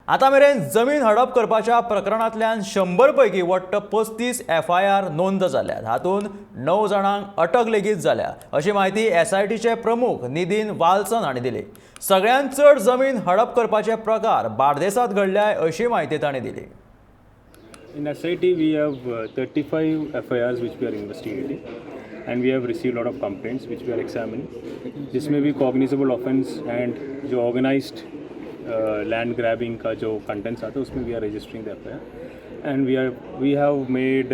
आता मेरेन जमीन हडप करपाच्या प्रकरणांतल्यान 100 पैकी वट्ट 35 FIR नोंद जाल्यात। हातूंत 9 जाणांक अटक लेगीत जाल्या अशी माहिती SITचे प्रमुख नितीन वालसन हांणी दिली। सगळ्यांत चड जमीन हडप करपाचे प्रकार बार्देसांत घडल्याय अशी माहिती तांणी दिली। In SIT, we have 35 FIRs which we are investigating, and we have received a lot of complaints which we are examining. This may be cognizable offence, and जो organized land grabbing का जो contents आता है उसमें we are registering the FIR, and we have made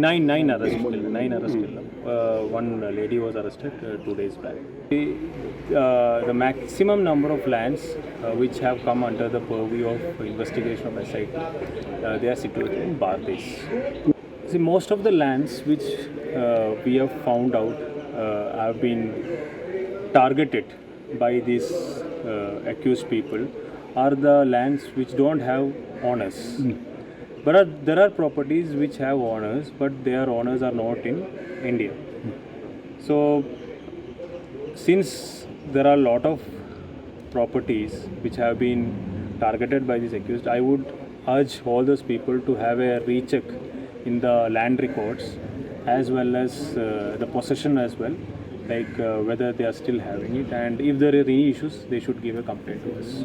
nine arrests till now. One lady was arrested 2 days back. The maximum number of lands which have come under the purview of investigation of SIT, they are situated in Bardes. See, most of the lands which we have found out have been targeted by these accused people are the lands which don't have owners. But there are properties which have owners, but their owners are not in India. So, since there are a lot of properties which have been targeted by these accused, I would urge all those people to have a recheck in the land records as well as the possession as well, like whether they are still having it, and if there are any issues, they should give a complaint to us.